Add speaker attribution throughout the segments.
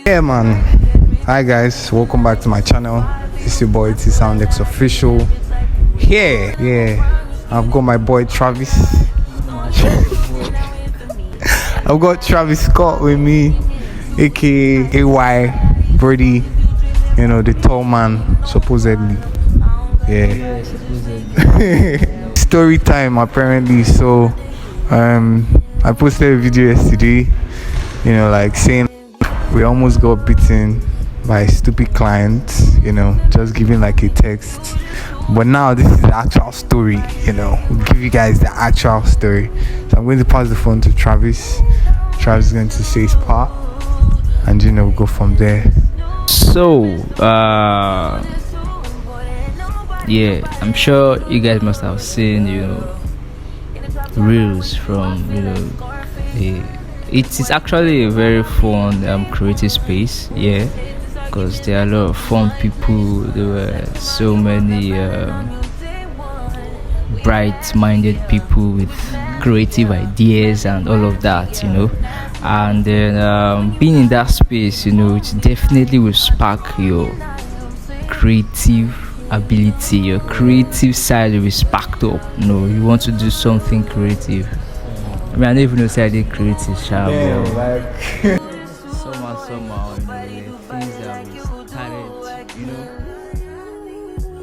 Speaker 1: Yeah, man. Hi, guys. Welcome back to my channel. It's your boy T Soundex Official. Yeah. I've got my boy Travis. I've got Travis Scott with me, aka AY Brady. You know, the tall man, supposedly. Yeah. Supposedly. Story time, apparently. So, I posted a video yesterday. You know, like saying we almost got beaten by a stupid client, you know, just giving like a text. But now this is the actual story, you know. We'll give you guys the actual story. So I'm going to pass the phone to Travis. Travis is going to say his part, and you know, we'll go from there.
Speaker 2: So, yeah, I'm sure you guys must have seen, you know, reels from, you know, it is actually a very fun creative space, yeah, because there are a lot of fun people. There were so many bright-minded people with creative ideas and all of that, you know. And then being in that space, you know, it definitely will spark your creative ability. Your creative side will be sparked up. You know, you want to do something creative. I mean, I don't even know if I did creative, somehow, you know, the things that we started, you know,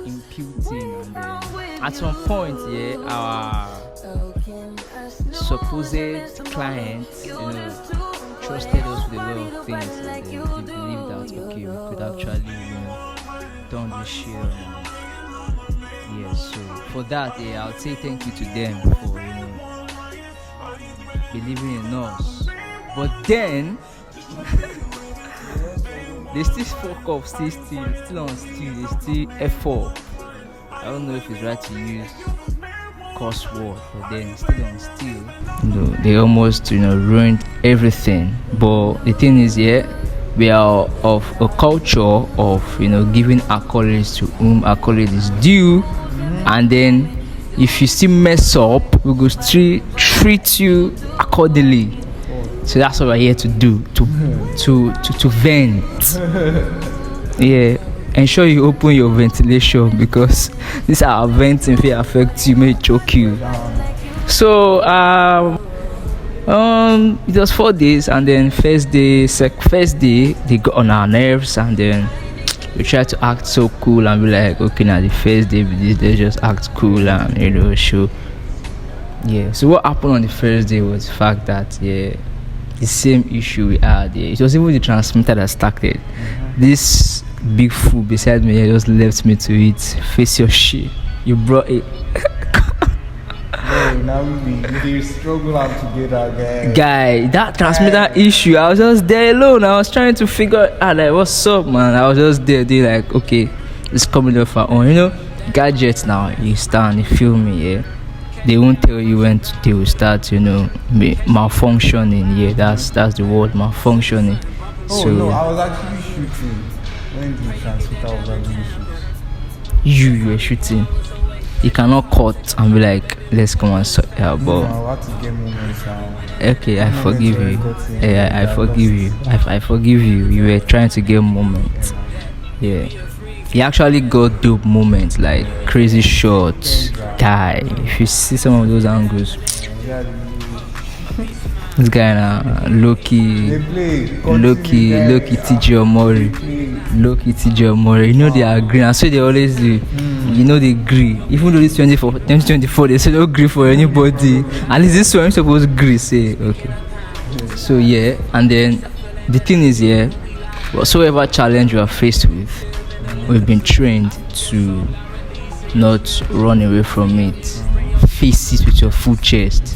Speaker 2: imputing, and then at some point, yeah, our supposed clients, you know, trusted us with a lot of things, and they believed that, okay, we could actually, you know, done this shit. Yeah, so for that, yeah, I'll say thank you to them for, you know, believing in us. But then they still fuck up, still on still, they still F4. I don't know if it's right to use curse word, but then still on still. You know, they almost, you know, ruined everything. But the thing is, yeah, we are of a culture of, you know, giving accolades to whom accolade is due, and then if you still mess up, we will still treat you accordingly. So that's what we're here to do, to vent. Yeah, ensure you open your ventilation, because these are venting if it affects you, may choke you. So it was 4 days, and then first day they got on our nerves, and then we try to act so cool and be like, okay, now the first day they just act cool and, you know, show. Yeah, so what happened on the first day was the fact that, yeah, the same issue we had, yeah, it was even the transmitter that started. This big fool beside me, yeah, just left me to it. Face your shit, you brought it.
Speaker 1: Now we struggle out together,
Speaker 2: guy. That transmitter issue, I was just there alone. I was trying to figure out, like, what's up, man. I was just there, like, okay, it's coming off our own, you know. Gadgets now, you stand, you feel me, yeah. They won't tell you when they will start, you know, malfunctioning. Yeah, that's the word, malfunctioning.
Speaker 1: Oh, so no, I was actually shooting when the transmitter was having issues.
Speaker 2: You were shooting. You cannot cut and be like, let's come and sort it out. But
Speaker 1: I had to get moments now.
Speaker 2: Okay, I forgive you. Yeah, I forgive you. I forgive you. You were trying to get moments. Yeah. He actually got dope moments, like crazy shots. Guy, if you see some of those angles, this guy now, Loki TJ Omori. You know they agree. I say they always do. You know they agree. Even though this 2024, they say don't agree for anybody. At least this one supposed to agree. Say okay. So yeah, and then the thing is, yeah, whatsoever challenge you are faced with, we've been trained to not run away from it. Face it with your full chest.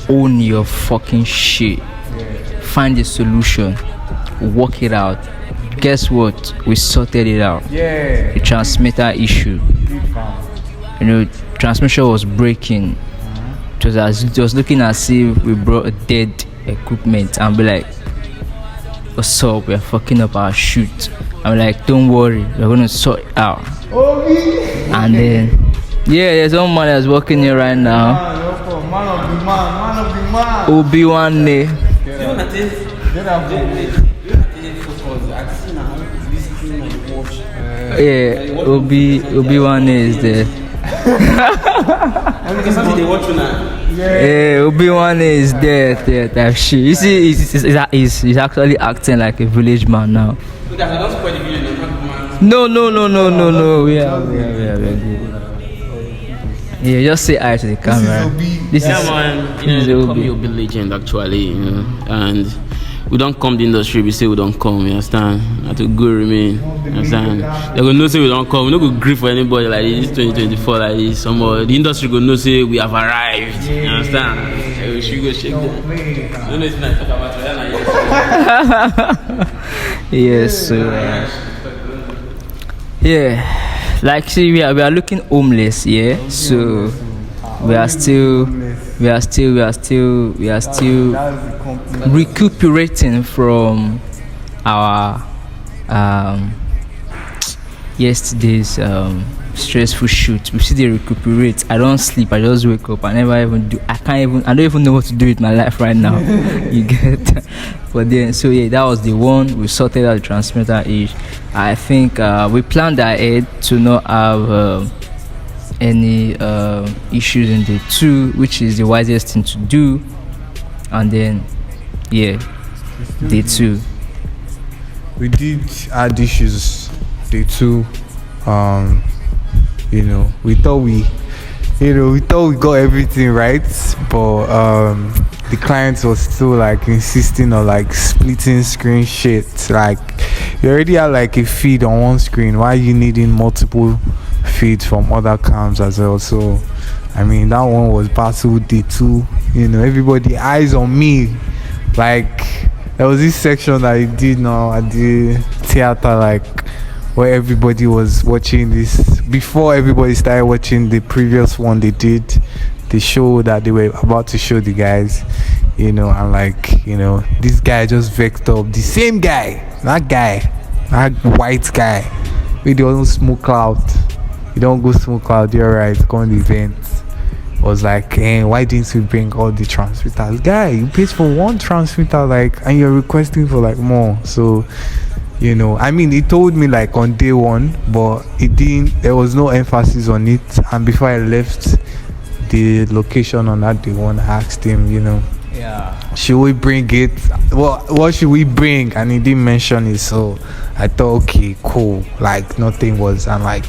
Speaker 2: Own your fucking shit. Find a solution. Work it out. Guess what? We sorted it out.
Speaker 1: Yeah.
Speaker 2: The transmitter issue. You know, transmission was breaking. It was looking as if we brought a dead equipment and be like, what's up? We're fucking up our shoot. I'm like, don't worry, we're gonna sort it out. And then, yeah, there's one man that's working here right now.
Speaker 1: Man of the man.
Speaker 2: Obi-Wan. Yeah, Obi-Wan is there. Yeah, Obi-Wan is there, type shit. You see, he's actually acting like a village man now. No. Yeah. Yeah, just say hi to the camera. This is
Speaker 3: man. This is Obi legend actually, and we don't come the industry. We say we don't come. You understand? Have to go remain. You understand? They gonna know say we don't come. We don't go grieve for anybody like this. 2024 like this. The industry gonna know say we have arrived. You understand? We should go shake them. Don't know if I talk about it.
Speaker 2: Yes, so yeah, like see, we are looking homeless, yeah. So we are still recuperating from our yesterday's stressful shoot. We still recuperate. I don't sleep. I just wake up. I don't even know what to do with my life right now. You get? But then, so yeah, that was the one. We sorted out the transmitter issue. I think we planned ahead to not have any issues in day 2, which is the wisest thing to do. And then, yeah, day 2.
Speaker 1: We did add issues day 2. We thought we got everything right, but the client was still like insisting on like splitting screen shit. Like, you already have like a feed on one screen, why are you needing multiple feeds from other cams as well? So I mean, that one was battle day 2. Everybody eyes on me. Like, there was this section that I did now at the theater, like, where everybody was watching this before everybody started watching the previous one they did, the show that they were about to show the guys, and like, this guy just vexed up the same guy, that white guy with the own smoke cloud. You don't go smoke cloud, you're right, go on the event. Was like, hey, why didn't we bring all the transmitters? Guy, you paid for one transmitter, like, and you're requesting for like more. So I mean, he told me like on day 1, but there was no emphasis on it. And before I left the location on that day 1, I asked him,
Speaker 2: Yeah,
Speaker 1: should we bring it? What should we bring? And he didn't mention it. So I thought, okay, cool. Like, nothing was, and like,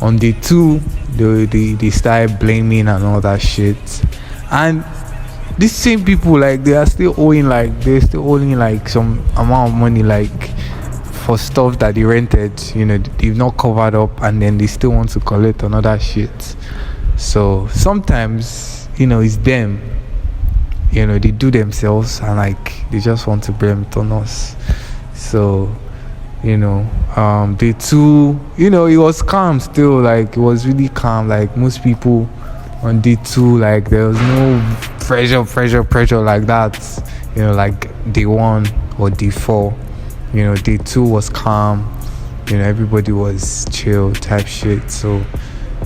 Speaker 1: on day 2, they started blaming and all that shit. And these same people, like, they're still owing like some amount of money, like, for stuff that they rented. They've not covered up, and then they still want to collect another shit. So sometimes, it's them. They do themselves, and like, they just want to blame it on us. So day 2, it was calm still. Like, it was really calm. Like, most people on day 2, like, there was no pressure like that, like day 1 or day 4. Day 2 was calm. Everybody was chill type shit. So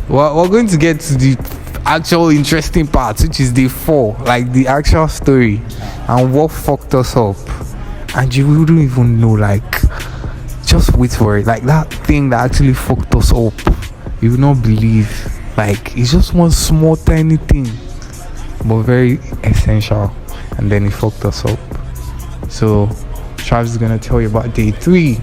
Speaker 1: we're going to get to the actual interesting part, which is day 4, like the actual story and what fucked us up. And you wouldn't even know, like, just wait for it. Like, that thing that actually fucked us up, you will not believe. Like, it's just one small tiny thing, but very essential, and then it fucked us up. So Travis is gonna tell you about day 3.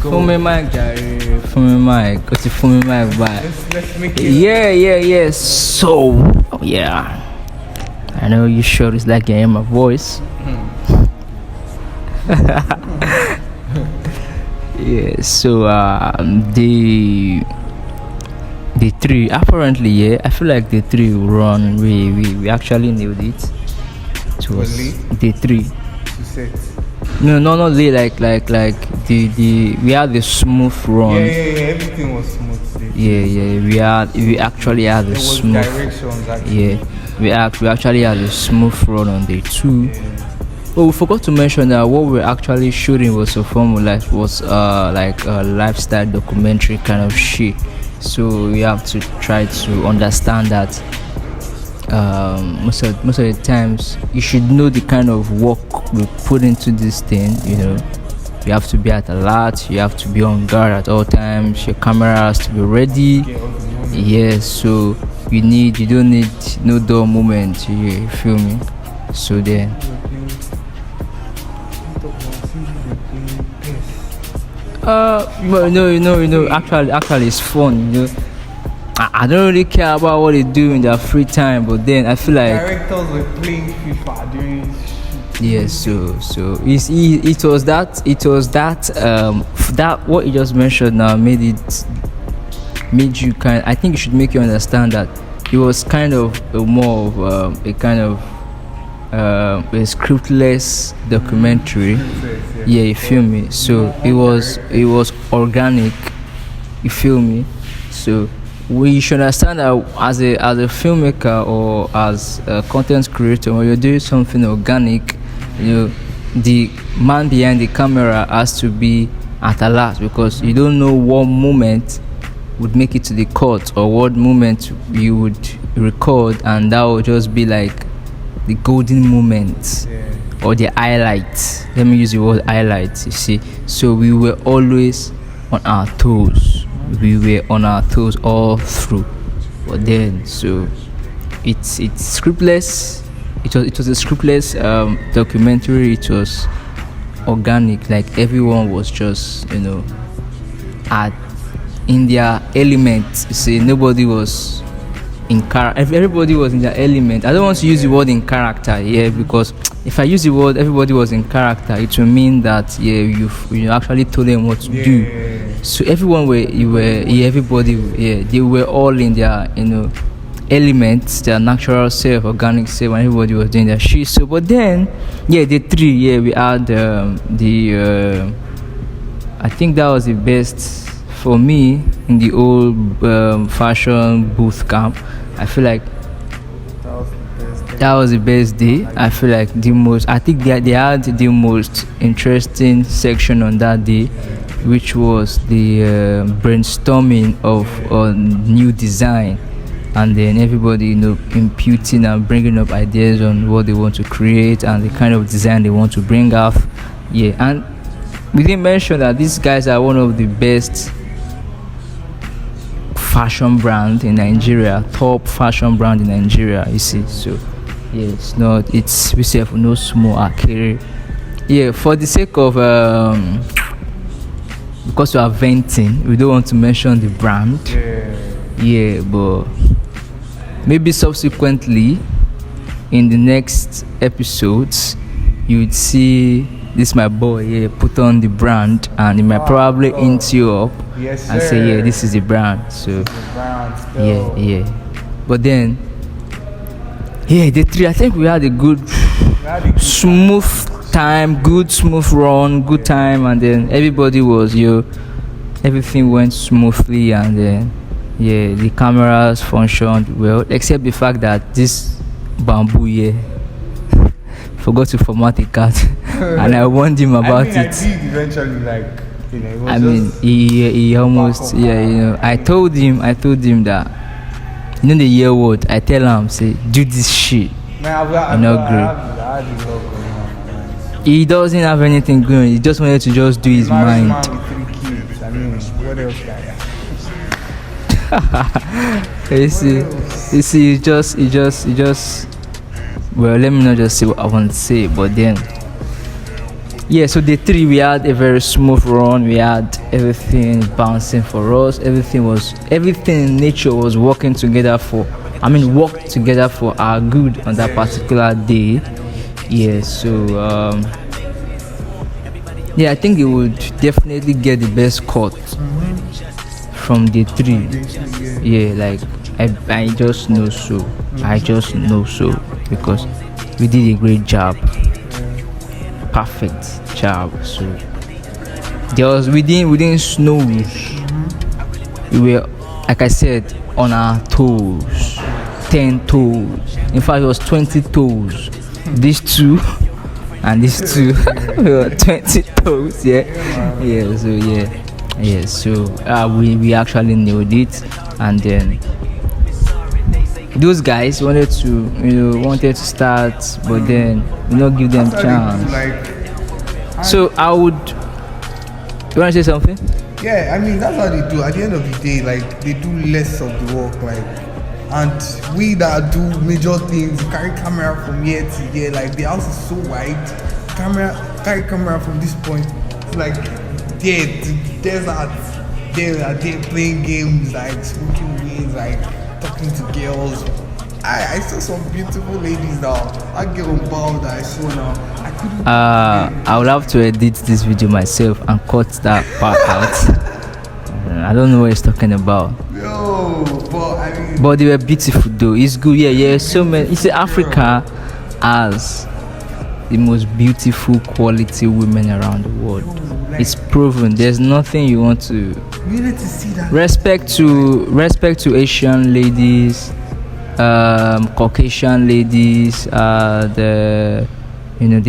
Speaker 2: Phone me mic, Jerry. Phone me mic. Got the phone me mic back.
Speaker 1: Let's make it.
Speaker 2: Yeah. So, yeah. I know you sure it's like you hear my voice. Yeah. So, the 3 apparently, yeah. I feel like the 3 will run. We actually nailed it. It was day 3. No, not late. Like the we had the smooth run.
Speaker 1: Yeah. Everything was smooth.
Speaker 2: Yeah. We actually had the smooth.
Speaker 1: Directions, actually.
Speaker 2: Yeah, we actually had a smooth run on day 2.
Speaker 1: Yeah.
Speaker 2: Oh, we forgot to mention that what we're actually shooting was a like a lifestyle documentary kind of shit. So we have to try to understand that most of the times you should know the kind of work we put into this thing, You have to be at alert. You have to be on guard at all times. Your camera has to be ready. Yes, so you don't need no dull moment. You feel me? So then. Well, actually, it's fun. I don't really care about what they do in their free time, but then I feel like
Speaker 1: directors were playing FIFA during
Speaker 2: yes. So it was that what you just mentioned now made you kind. I think it should make you understand that it was kind of more of a kind of a scriptless documentary. Yeah, you feel me? So it was organic. You feel me? So we should understand that as a filmmaker or as a content creator, when you're doing something organic, the man behind the camera has to be at alert, because you don't know what moment would make it to the cut or what moment you would record, and that would just be like the golden moment or the highlights. Let me use the word highlights, you see. So we were always on our toes. We were on our toes all through. But then, so it's scriptless. It was a scriptless documentary. It was organic. Like everyone was just at in their element. You see, nobody was in character. Everybody was in their element. I don't want to use the word in character here, because if I use the word everybody was in character, it will mean that you actually told them what to do. So everyone everybody they were all in their elements, their natural self, organic self, and everybody was doing their shit. So but then the three we had I think that was the best for me in the old fashion booth camp. I feel like that was the best day. I feel like they had the most interesting section on that day, which was the brainstorming of a new design, and then everybody imputing and bringing up ideas on what they want to create and the kind of design they want to bring up. And we didn't mention that these guys are one of the best fashion brand in Nigeria, top fashion brand in Nigeria, you see. So it's we say no small akere. For the sake of because we are venting, we don't want to mention the brand. But maybe subsequently in the next episodes you would see this my boy put on the brand, and he might probably int you up and say this is the brand. So but then the three, I think we had a good smooth time, good smooth run, good time, and then everybody was everything went smoothly, and then the cameras functioned well, except the fact that this bamboo forgot to format a card and I warned him about it.
Speaker 1: I did eventually,
Speaker 2: he almost I told him that the year word, I tell him, say, do this shit. He doesn't have anything going. He just wanted to just do his mind.
Speaker 1: Man with 3 kids. I mean, what else can
Speaker 2: you see, he just well, let me not just say what I want to say, but then so the three, we had a very smooth run. We had everything bouncing for us. Everything in nature was working together worked together for our good on that particular day. So I think it would definitely get the best cut from the three. I just know so. Because we did a great job. Perfect job. So we didn't snooze. We were, like I said, on our toes. 10 toes. In fact, it was 20 toes. These two and these two we were 20 toes. So we actually nailed it, and then those guys wanted to start, but then not give them chance. So I would You want to say something?
Speaker 1: Yeah, I mean that's how they do. At the end of the day, like they do less of the work, like, and we that do major things carry camera from here to here. Like the house is so wide, carry camera from this point to like there to the desert. They're playing games, like smoking weeds, like talking to girls. I saw some beautiful ladies now. I get on bow that I saw now. I couldn't.
Speaker 2: I would have to edit this video myself and cut that part out. I don't know what he's talking about.
Speaker 1: Yo, but I mean.
Speaker 2: But they were beautiful though. It's good. Yeah. So many. You see, Africa has the most beautiful quality women around the world. It's proven. There's nothing you want to.
Speaker 1: We need to see that.
Speaker 2: Respect to Asian ladies, Caucasian ladies, the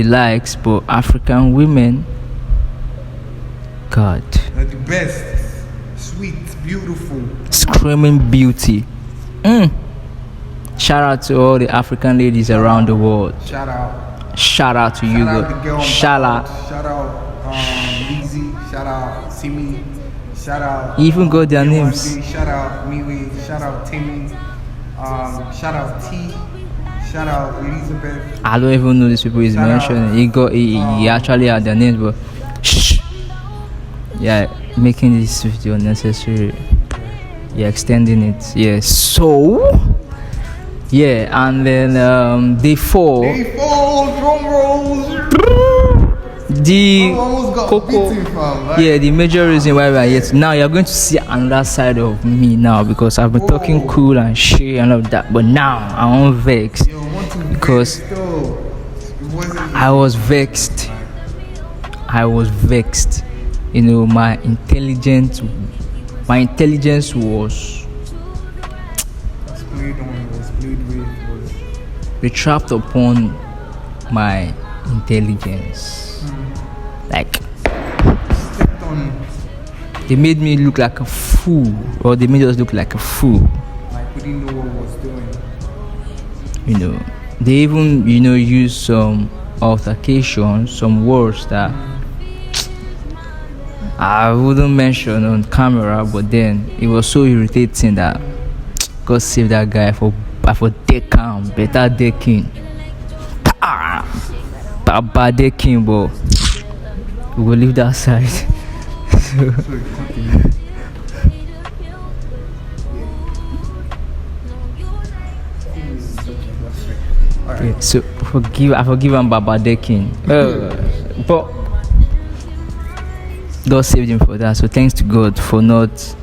Speaker 2: likes, but African women, God,
Speaker 1: they're the best. Sweet, beautiful,
Speaker 2: screaming beauty. Shout out to all the African ladies around the world.
Speaker 1: Shout out
Speaker 2: To you. Shout out.
Speaker 1: Lizzie. Shout out Simi. Shout out.
Speaker 2: You even got their names.
Speaker 1: Shout out Miwi. Shout out Timmy. Shout out T. Shout out Elizabeth.
Speaker 2: I don't even know these people he's mentioning. He actually had their names, but shh. Yeah, making this video unnecessary. Yeah, extending it. Yeah, so yeah, and then day 4.
Speaker 1: Drum rolls.
Speaker 2: The
Speaker 1: almost got
Speaker 2: Coco,
Speaker 1: beaten, fam, like.
Speaker 2: yeah, the major reason why we are here now, you're going to see another side of me now, because I've been talking cool and shit and all of that, but now I'm vexed because I was vexed. You know, my intelligence was trapped upon my intelligence. Like, they made me look like a fool, or they made us look like a fool.
Speaker 1: Like we didn't know what was doing.
Speaker 2: You know, they even used some altercations, some words that I wouldn't mention on camera, but then it was so irritating that God save that guy for decking, better decking. Bad decking, but we will leave that side. Okay, so I forgive him Baba decking. But God saved him for that. So thanks to God for not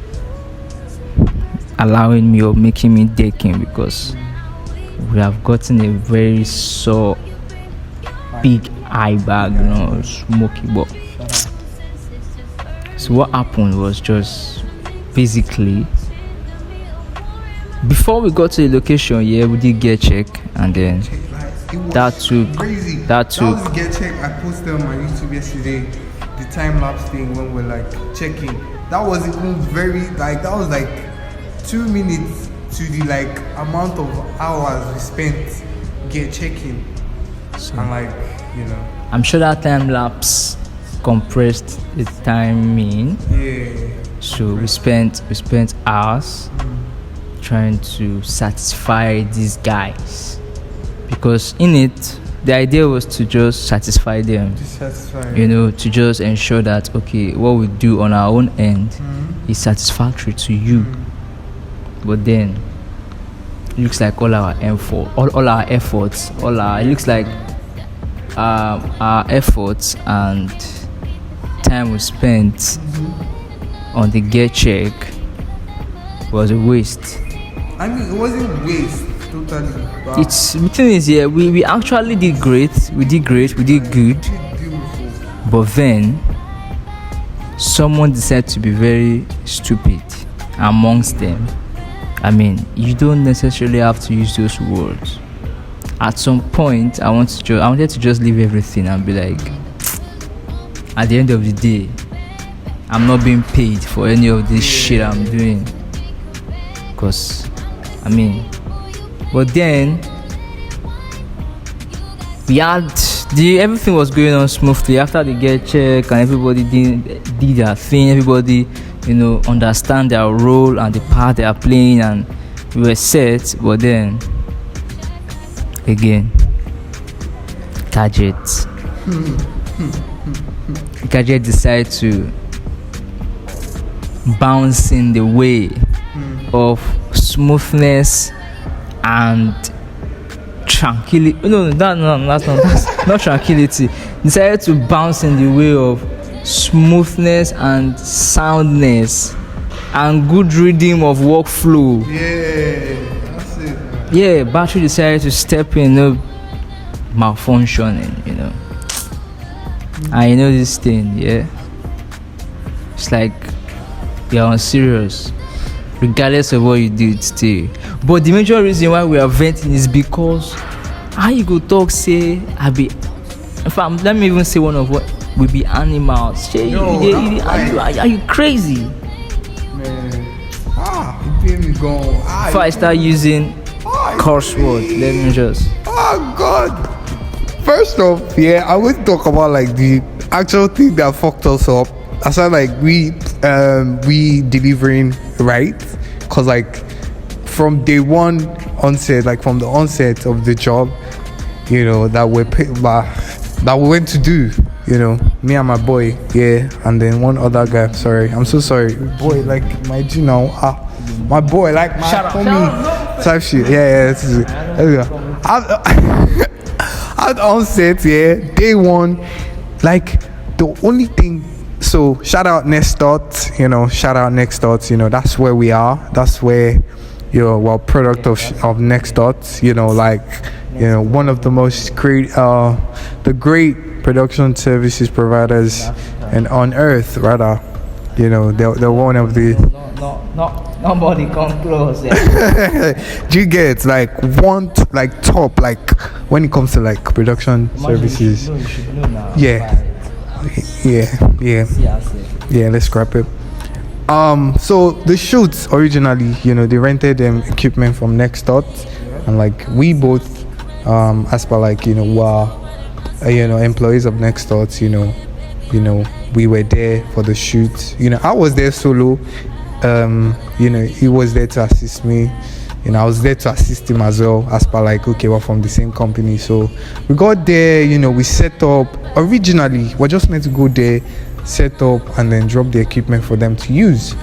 Speaker 2: allowing me or making me decking, because we have gotten a very sore big eye bag, smoky. But so what happened was just basically, before we got to the location, we did get check, and then that took
Speaker 1: crazy. That was the get check I posted on my YouTube yesterday, the time lapse thing when we're like checking. That was even very that was like 2 minutes to the like amount of hours we spent get checking. So, and like,
Speaker 2: I'm sure that time lapse compressed the timing.
Speaker 1: Yeah.
Speaker 2: So we spent hours trying to satisfy these guys, because in it the idea was to just satisfy them. To just ensure that okay, what we do on our own end is satisfactory to you. But then it looks like all our efforts, it looks like our efforts and time we spent on the get check was a waste.
Speaker 1: I mean, it wasn't waste totally.
Speaker 2: It's the thing is, we actually did great. We did good. But then someone decided to be very stupid amongst them. I mean, you don't necessarily have to use those words. At some point, I wanted to just leave everything and be like, at the end of the day, I'm not being paid for any of this shit I'm doing. Because, but then we had Everything was going on smoothly after the get check, and everybody did their thing. Everybody, understand their role and the part they are playing, and we were set. But then again, Gadget decided to bounce in the way of smoothness and tranquility. That's not tranquility. Decided to bounce in the way of smoothness and soundness and good rhythm of workflow.
Speaker 1: Yeah, that's it.
Speaker 2: Yeah, battery decided to step in, malfunctioning, And this thing, yeah. It's like you're on serious, regardless of what you do, it's still. But the major reason why we are venting is because how you go talk, say, in fact, let me even say one of what we be animals. Say, are you crazy?
Speaker 1: Man, you made me go.
Speaker 2: If I start using curse words, let me just.
Speaker 1: Oh God. First off, yeah, I would talk about like the actual thing that fucked us up. Aside like we delivering right, cause like from day one onset, like from the onset of the job, that we went to do, me and my boy, yeah, and then one other guy. Sorry, I'm so sorry, boy, like my G now, my boy, like my homie, type shit, yeah, this is it. There we go. At onset, yeah, day one, like the only thing. So shout out Next Thoughts, that's where we are. That's where, product of Next Thoughts, one of the most great, the great production services providers and on earth, rather, they're one of the.
Speaker 2: Nobody come close.
Speaker 1: Do you get top, like when it comes to like production services?
Speaker 2: You should know now.
Speaker 1: Yeah. Let's scrap it. So the shoots originally, they rented equipment from Next Thought, and like we both, as per like were employees of Next Thought, we were there for the shoot. I was there solo. He was there to assist me. I was there to assist him as well, as per like, okay, we're from the same company. So we got there, we set up. Originally, we're just meant to go there, set up, and then drop the equipment for them to use.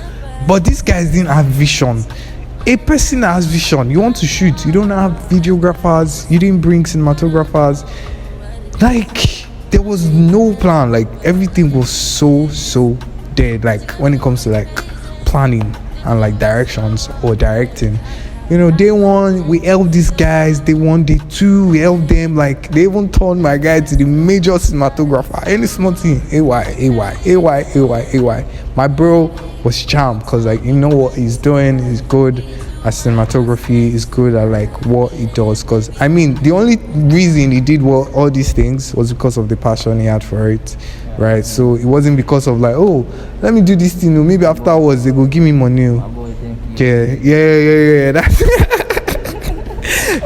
Speaker 1: But these guys didn't have vision. A person that has vision, you want to shoot, you don't have videographers, you didn't bring cinematographers. Like, there was no plan. Like, everything was so dead. Like, when it comes to like planning and like directions or directing. Day one, we helped these guys. Day one, day two, we helped them. Like, they even turned my guy to the major cinematographer. Any small thing, AY. My bro was charmed because, like, what he's doing is good at cinematography, is good at, like, what he does. Because, I mean, the only reason he did all these things was because of the passion he had for it, right? So, it wasn't because of, like, oh, let me do this thing. Maybe afterwards, they go give me money. Yeah. That's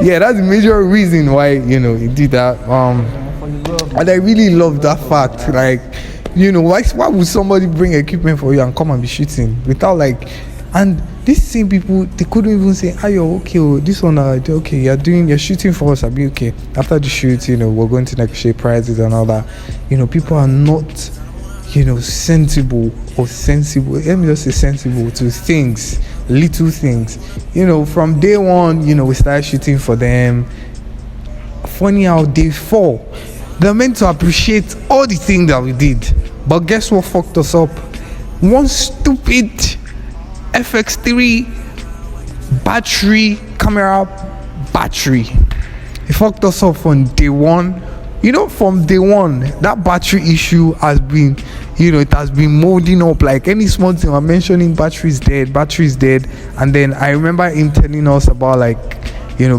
Speaker 1: that's the major reason why he did that. And I really love that fact. Like, why would somebody bring equipment for you and come and be shooting without like? And these same people, they couldn't even say, "Are you okay? This one, okay, you're shooting for us. I'll be okay." After the shoot, we're going to negotiate prices and all that. People are not, sensible. Let me just say sensible to things. Little things, from day one, we started shooting for them. Funny how day 4, they're meant to appreciate all the things that we did, but guess what fucked us up? One stupid FX3 battery. It fucked us up from day one. From day one, that battery issue has been, it has been molding up. Like any small thing I'm mentioning, battery is dead. And then I remember him telling us about like,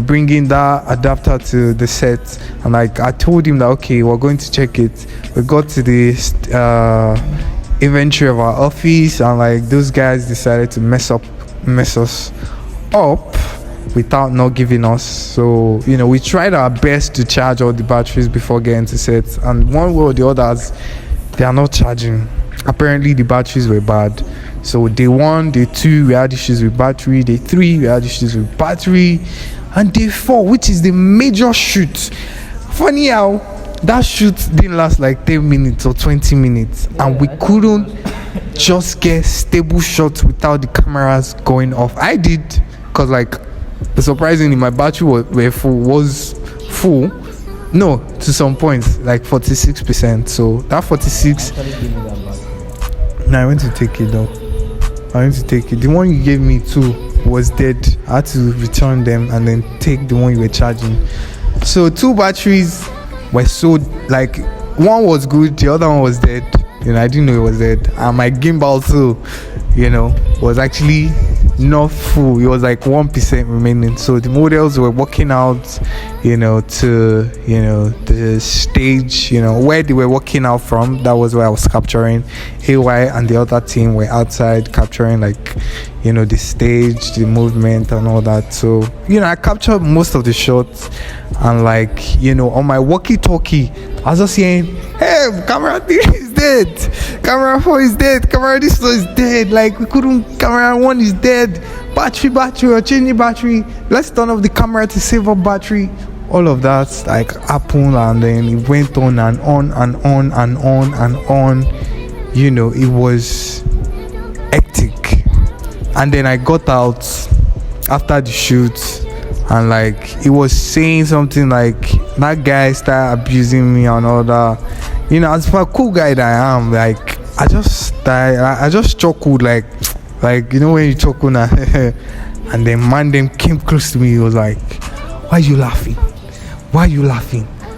Speaker 1: bringing that adapter to the set. And like, I told him that, okay, we're going to check it. We got to the inventory of our office, and like those guys decided to mess us up. without not giving us. So we tried our best to charge all the batteries before getting to set, and one way or the others, they are not charging. Apparently the batteries were bad. So day 1, day 2 we had issues with battery, day 3 we had issues with battery, and day 4, which is the major shoot, funny how that shoot didn't last like 10 minutes or 20 minutes, and we couldn't just get stable shots without the cameras going off. I did, because like surprisingly my battery was full. No, to some points, like 46%. So that 46. No, I went to take it though. The one you gave me too was dead. I had to return them and then take the one you were charging. So 2 batteries were so, like, one was good, the other one was dead. I didn't know it was dead. And my gimbal too, was actually not full. It was like 1% remaining. So the models were working out, to the stage, where they were working out from. That was where I was capturing. AY and the other team were outside capturing, like, the stage, the movement and all that. So I captured most of the shots, and like, on my walkie-talkie I was just saying, hey, camera 3 is dead, camera 4 is dead, camera this is dead, like we couldn't, camera 1 is dead, battery, or changing battery, let's turn off the camera to save up battery. All of that like happened, and then it went on and on and on and on and on. It was hectic. And then I got out after the shoot, and like he was saying something like that guy started abusing me and all that. As for a cool guy that I am, like I just chuckled, like when you chuckle now. And then man them came close to me. He was like, why you laughing?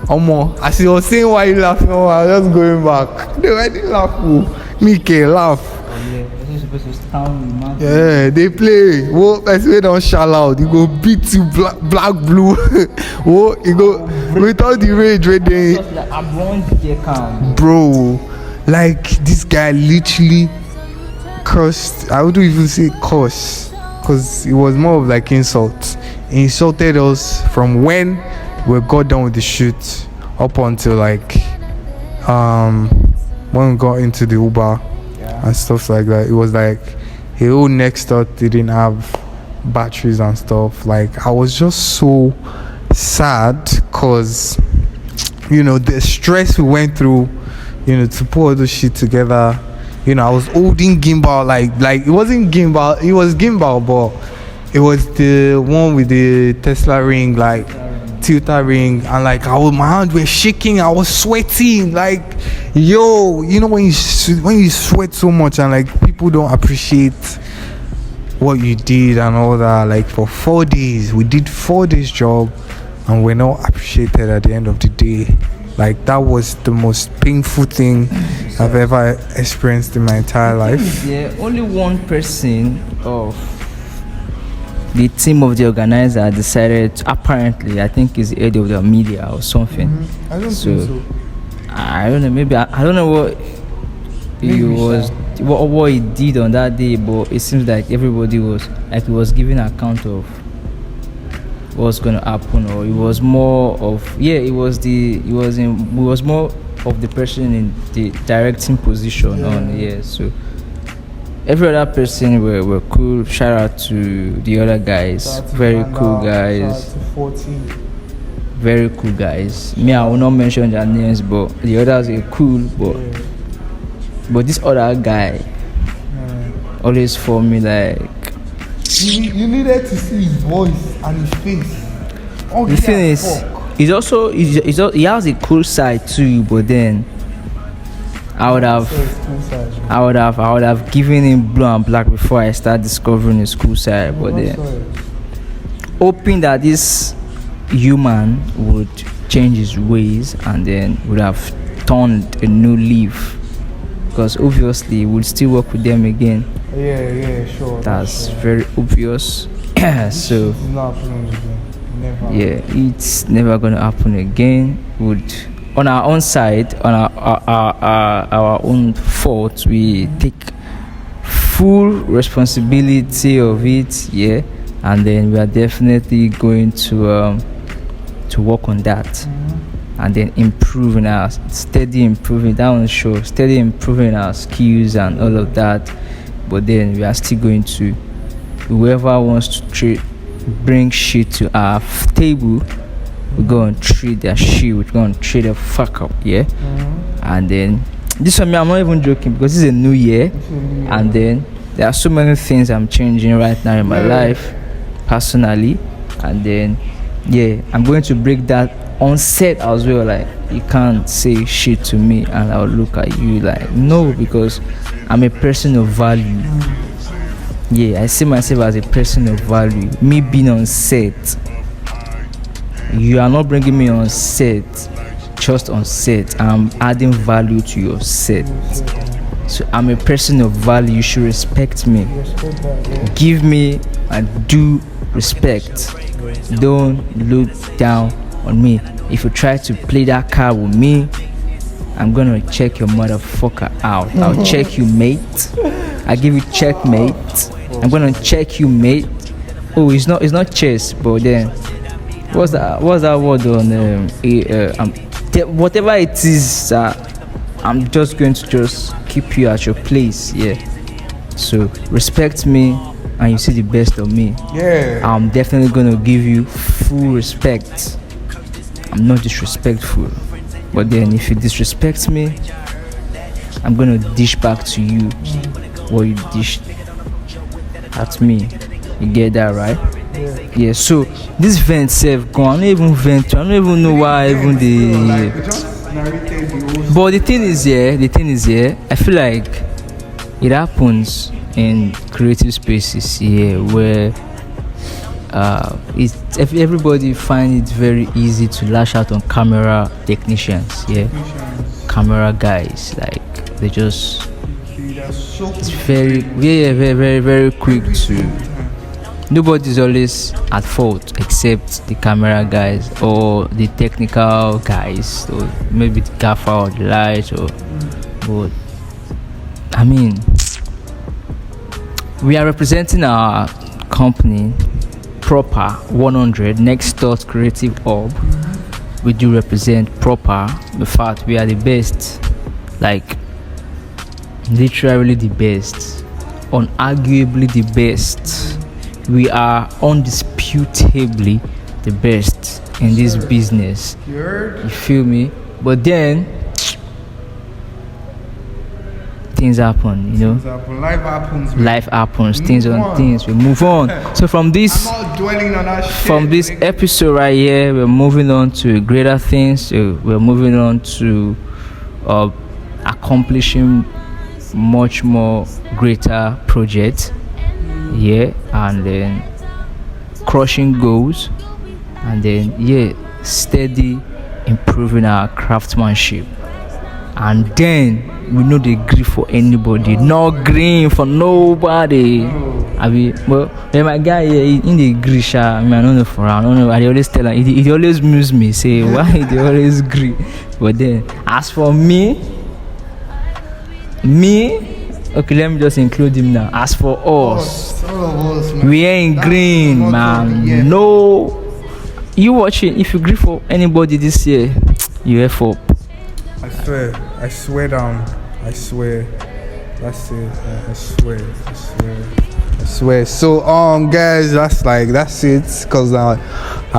Speaker 1: Omo, as he was saying why you laughing, I was just going back. No, I didn't laugh. Mike laugh. Yeah, they play. Whoa, I say don't shout out. You go beat you black blue. Whoa, you go without the rage right there. Bro, like this guy literally cursed. I wouldn't even say curse, because it was more of like insult. He insulted us from when we got done with the shoot up until like when we got into the Uber and stuff like that. It was like a whole next thought didn't have batteries and stuff. Like I was just so sad, because the stress we went through, to put all this shit together. I was holding gimbal, like it wasn't gimbal, it was gimbal, but it was the one with the Tesla ring, like tilter ring, and like my hands were shaking, I was sweating, like when you sweat so much and like people don't appreciate what you did and all that. Like for 4 days, we did 4 days job, and we're not appreciated at the end of the day. Like that was the most painful thing I've ever experienced in my entire life.
Speaker 2: Yeah, only one person of the team of the organizer decided, apparently, I think is the head of the media or something.
Speaker 1: I don't think so.
Speaker 2: I don't know, maybe I don't know what what he did on that day, but it seems like everybody was like he was giving account of what's gonna happen, or it was more of it was more of the person in the directing position so every other person were cool. Shout out to the other guys, very cool guys, very cool guys. Me, I will not mention their names, but the others are cool, but this other guy always for me like
Speaker 1: you needed to see his voice and his face.
Speaker 2: The thing is, he has a cool side too, but then I would have given him blue and black before I start discovering his cool side, but then hoping that this human would change his ways and then would have turned a new leaf, because obviously we'll still work with them again.
Speaker 1: Sure.
Speaker 2: That's very obvious. So it's never gonna happen again. On our own side, on our own fault, we take full responsibility of it, and then we are definitely going to work on that, and then improving our steady improving that one show steady improving our skills and all of that. But then we are still going to, whoever wants to bring shit to our table, we're going to treat their shit, we're going to treat the fuck up, yeah. And then this one, I'm not even joking, because this is a new year, and then there are so many things I'm changing right now in my life personally, and then I'm going to break that on set as well. Like, you can't say shit to me and I'll look at you like no, because I'm a person of value. I see myself as a person of value. Me being on set, you are not bringing me on set just on set. I'm adding value to your set. So I'm a person of value. You should respect me. Give me and due respect. Don't look down on me. If you try to play that card with me, I'm gonna check your motherfucker out. I'll check you, mate. I give you checkmate. I'm gonna check you, mate. Oh, it's not chess, but then what's that word on whatever it is, I'm just going to just keep you at your place. So respect me and you see the best of me. I'm definitely gonna give you full respect. I'm not disrespectful, but then if you disrespect me, I'm gonna dish back to you what you dished at me. You get that, right? So this vent self gone. I don't even know why even the but the thing is I feel like it happens in creative spaces where everybody find it very easy to lash out on camera technicians, camera guys. Like, they just it's very very very quick to. Nobody's always at fault except the camera guys or the technical guys, or maybe the gaffer or the light, but I mean, we are representing our company proper 100 Next Thought Creative Hub. We do represent proper. In fact, we are the best, like literally the best, unarguably the best. We are undisputably the best in this business. You feel me? But then things happen, Life happens. Things. We move on. So from this, episode right here, we're moving on to greater things. We're moving on to accomplishing much more greater projects. And then crushing goals, and then steady improving our craftsmanship. And then we know the grief for anybody, not green for nobody. I mean, well, my guy in the grief, I don't know for I don't know. I always tell him, he always moves me, say why they always grief. But then as for me, okay, let me just include him now. As for us, we ain't green, man. No, you watching? If you grieve for anybody this year, you F up.
Speaker 1: I swear down. I swear. That's it. I swear. So guys, that's it. Cause I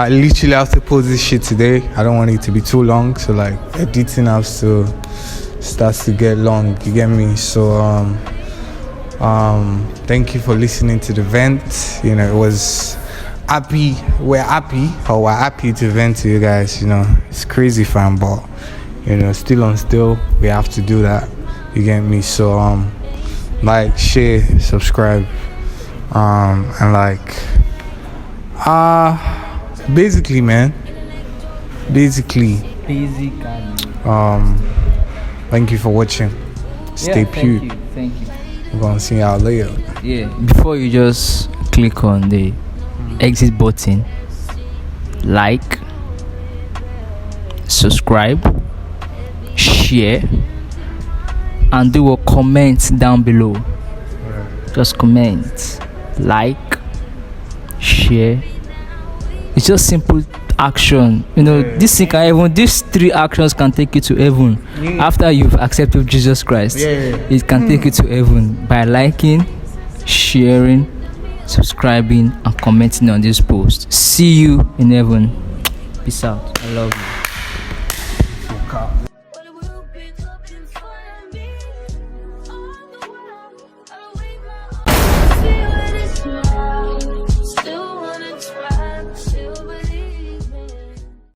Speaker 1: literally have to post this shit today. I don't want it to be too long. So like editing has to starts to get long. You get me? So thank you for listening to the vent. It was happy. We're happy to vent to you guys. It's crazy, fam, but still we have to do that. You get me? So like, share, subscribe, and like basically thank you for watching. Stay pure.
Speaker 2: Thank you.
Speaker 1: We're gonna see y'all later.
Speaker 2: Before you just click on the exit button, like, subscribe, share, and do a comment down below. Just comment, like, share. It's just simple action. These 3 actions can take you to heaven. After you've accepted Jesus Christ, it can take you to heaven by liking, sharing, subscribing, and commenting on this post. See you in heaven. Peace out. I love you.